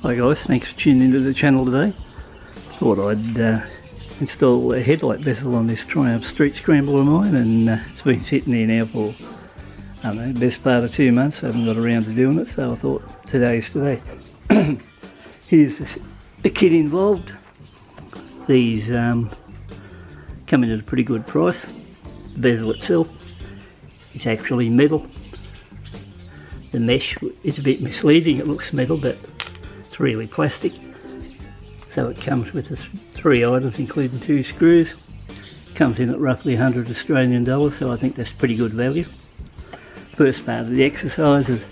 Hi guys, thanks for tuning into the channel today. Thought I'd install a headlight bezel on this Triumph Street Scrambler of mine, and it's been sitting there now for, I don't know, the best part of 2 months. I haven't got around to doing it, so I thought today's today. Here's the kit involved. These come in at a pretty good price. The bezel itself is actually metal. The mesh is a bit misleading, it looks metal but it's really plastic. So it comes with the 3 items including 2 screws. Comes in at roughly 100 Australian dollars, so I think that's pretty good value. First part of the exercise is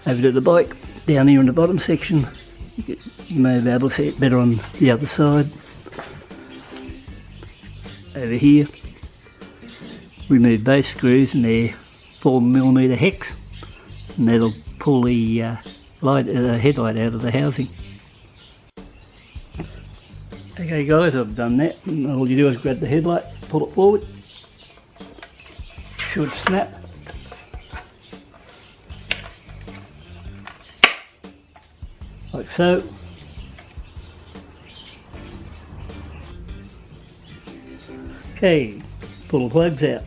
over to the bike, down here in the bottom section. You may be able to see it better on the other side. Over here, remove both screws, and they're 4mm hex, and that'll pull the headlight out of the housing. Okay guys, I've done that, and all you do is grab the headlight, pull it forward, should snap. Like so. Okay, pull the plugs out.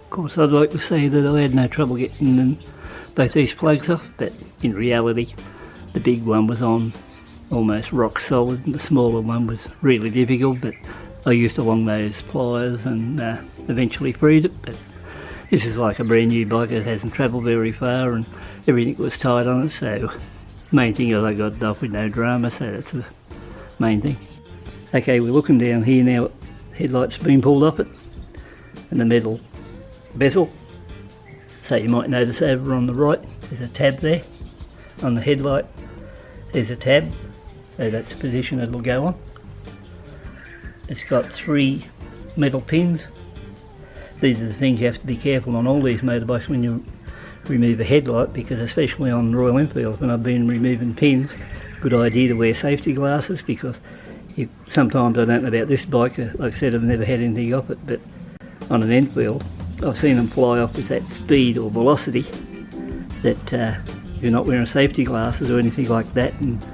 Of course, I'd like to say that I had no trouble getting both these plugs off, but in reality the big one was on almost rock solid and the smaller one was really difficult, but I used along those pliers and eventually freed it. But this is like a brand new bike, it hasn't travelled very far and everything was tight on it, so main thing is I got it off with no drama, so that's the main thing. Okay, we're looking down here now, headlight's been pulled off it and the metal bezel. So you might notice over on the right there's a tab there. On the headlight there's a tab, so that's the position it'll go on. It's got 3 metal pins. These are the things you have to be careful on all these motorbikes when you remove a headlight, because especially on Royal Enfield when I've been removing pins, good idea to wear safety glasses, because sometimes, I don't know about this bike, like I said, I've never had anything off it, but on an Enfield I've seen them fly off with that speed or velocity that you're not wearing safety glasses or anything like that, and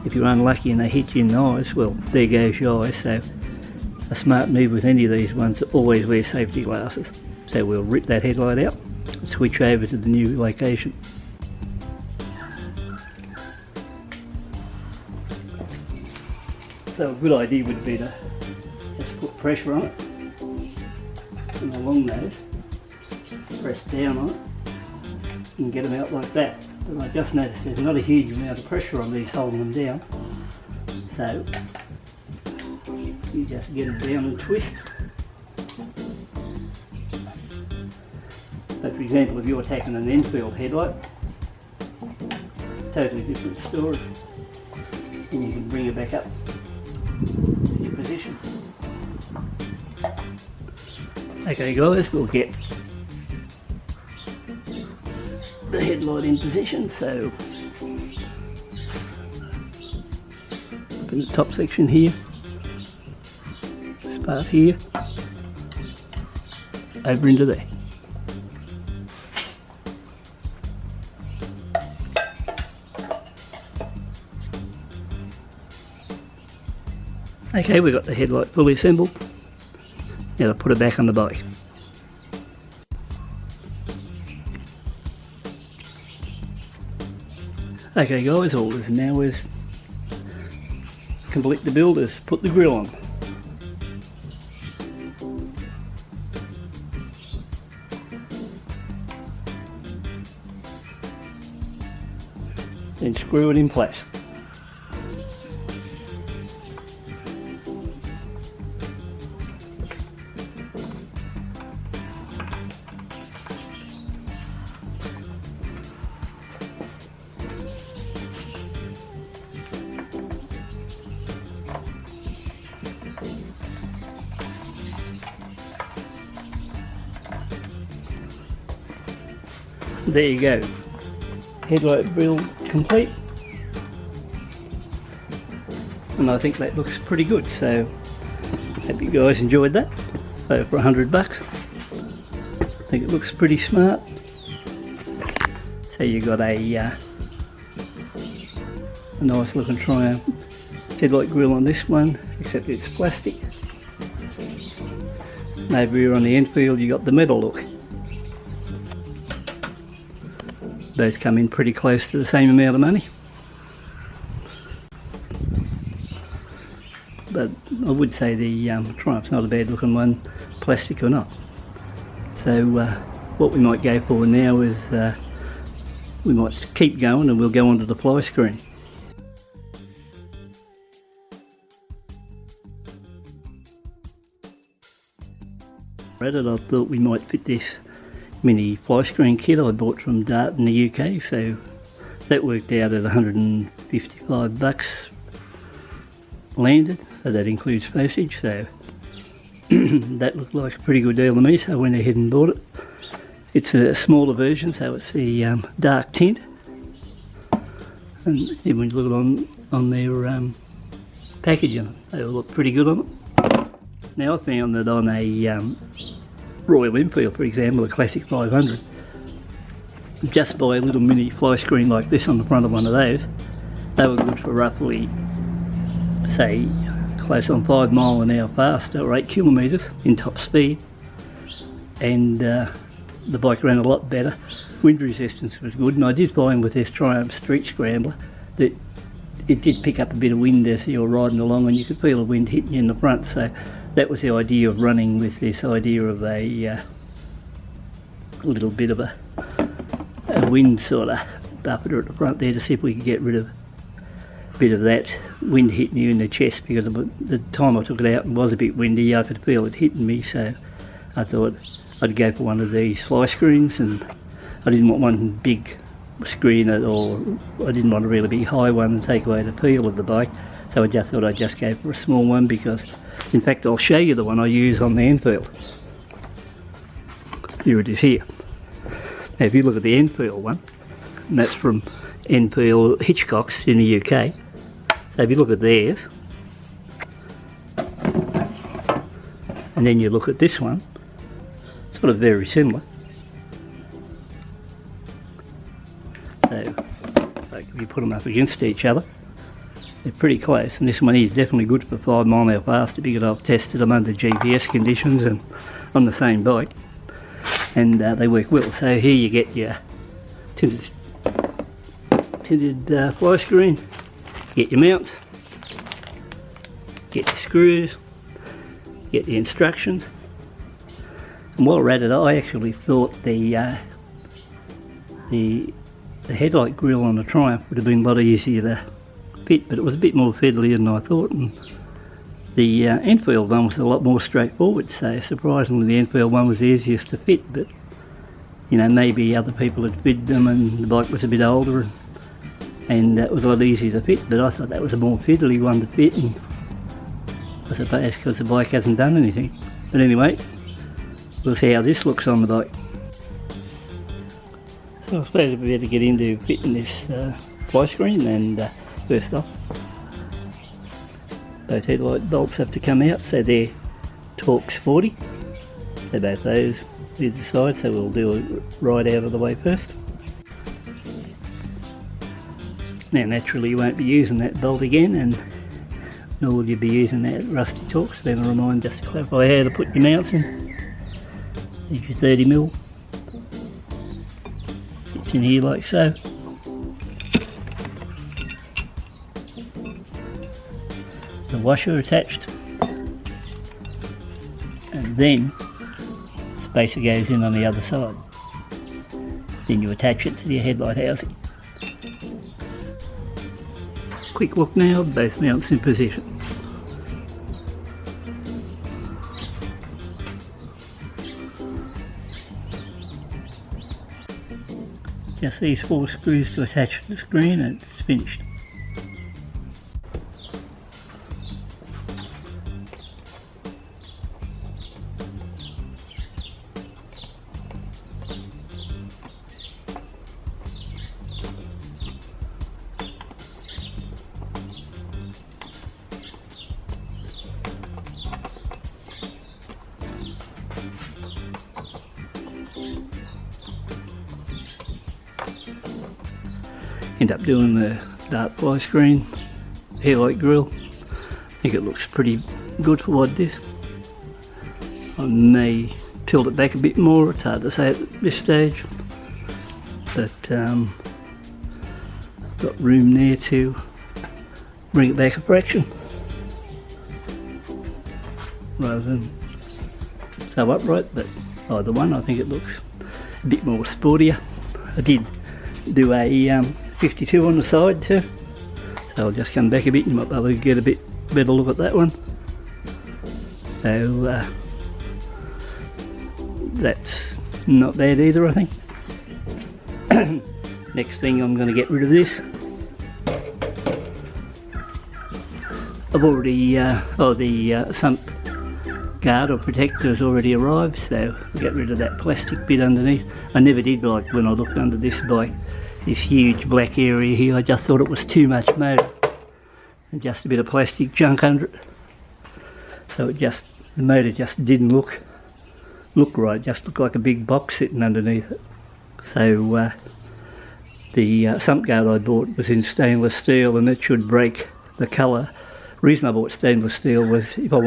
if you're unlucky and they hit you in the eyes, well, there goes your eyes. So a smart move with any of these ones to always wear safety glasses. So we'll rip that headlight out and switch over to the new location. So a good idea would be to just put pressure on it, and along those, press down on it and get them out like that. But I just noticed there's not a huge amount of pressure on these holding them down, so you just get them down and twist. So for example, if you're attacking an Enfield headlight, totally different story, and you can bring it back up to your position. Okay guys, we'll get the headlight in position, so up in the top section here, this part here, over into there. Okay, we've got the headlight fully assembled. Now to put it back on the bike. Okay guys, all this now is complete the build, is put the grille on. Then screw it in place. There you go, headlight build complete, and I think that looks pretty good, so hope you guys enjoyed that. So for $100, I think it looks pretty smart. So you got a nice looking Triumph headlight grille on this one, except it's plastic. And over here on the Enfield you got the metal look. Both come in pretty close to the same amount of money. But I would say the Triumph's not a bad looking one, plastic or not. So what we might go for now is we might keep going and we'll go onto the fly screen. Reddit, I thought we might fit this mini fly screen kit I bought from Dart in the UK, so that worked out at $155 landed, so that includes postage, so that looked like a pretty good deal to me, so I went ahead and bought it. It's a smaller version, so it's the dark tint, and even when you look on their packaging, they all look pretty good on it. Now I found that on a Royal Enfield, for example, a Classic 500, just buy a little mini fly screen like this on the front of one of those, they were good for roughly, say, close on 5 mile an hour fast, or 8 kilometres in top speed, and the bike ran a lot better. Wind resistance was good, and I did find with this Triumph Street Scrambler that it did pick up a bit of wind as you were riding along, and you could feel the wind hitting you in the front, so that was the idea of running with this idea of a little bit of a wind sort of buffer at the front there, to see if we could get rid of a bit of that wind hitting you in the chest, because the time I took it out and was a bit windy, I could feel it hitting me, so I thought I'd go for one of these fly screens, and I didn't want one big screen at all. I didn't want a really big high one and take away the feel of the bike, so I just thought I'd just go for a small one, because in fact I'll show you the one I use on the Enfield. Here it is here. Now if you look at the Enfield one, and that's from Enfield Hitchcock's in the UK, so if you look at theirs and then you look at this one, sort of very similar. So like, if you put them up against each other, they're pretty close, and this one is definitely good for 5 mile an hour faster, because I've tested them under GPS conditions and on the same bike, and they work well. So here you get your tinted fly screen, get your mounts, get your screws, get the instructions. And while we're at it, I actually thought the headlight grille on the Triumph would have been a lot easier to fit, but it was a bit more fiddly than I thought, and the Enfield one was a lot more straightforward, so surprisingly the Enfield one was the easiest to fit. But you know, maybe other people had fitted them and the bike was a bit older, and it was a lot easier to fit, but I thought that was a more fiddly one to fit, and I suppose because the bike hasn't done anything. But anyway, we'll see how this looks on the bike. So I suppose we better get into fitting this fly screen, and first off, both headlight bolts have to come out, so they're Torx 40. So both those either side, so we'll do it right out of the way first. Now naturally you won't be using that bolt again, and nor will you be using that rusty Torx. Then I'll remind just to clarify how to put your mounts in. There's your 30mm. It's in here like so. The washer attached, and then spacer goes in on the other side. Then you attach it to your headlight housing. Quick look now, both mounts in position. Just these 4 screws to attach to the screen, and it's finished. end up doing the dark fly screen headlight grille. I think it looks pretty good for what it is. I may tilt it back a bit more, it's hard to say at this stage, but got room there to bring it back a fraction rather than so upright, but either one I think it looks a bit more sportier. I did do a 52 on the side too, so I'll just come back a bit and you might be able to get a bit better look at that one. So that's not bad either, I think. Next thing, I'm going to get rid of this. I've already, the sump guard or protector has already arrived, so I'll get rid of that plastic bit underneath. I never did like when I looked under this bike, this huge black area here. I just thought it was too much motor and just a bit of plastic junk under it. So it just, the motor just didn't look right, it just looked like a big box sitting underneath it. So the sump guard I bought was in stainless steel, and it should break the colour. The reason I bought stainless steel was if I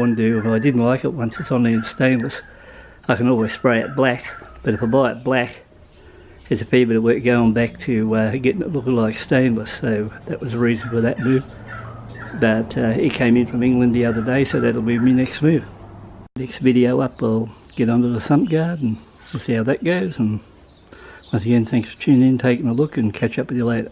didn't like it once it's on there in stainless, I can always spray it black, but if I buy it black, there's a fair bit of work going back to getting it looking like stainless, so that was the reason for that move. But it came in from England the other day, so that'll be my next move. Next video up, I'll get onto the sump guard and we'll see how that goes, and once again thanks for tuning in, taking a look, and catch up with you later.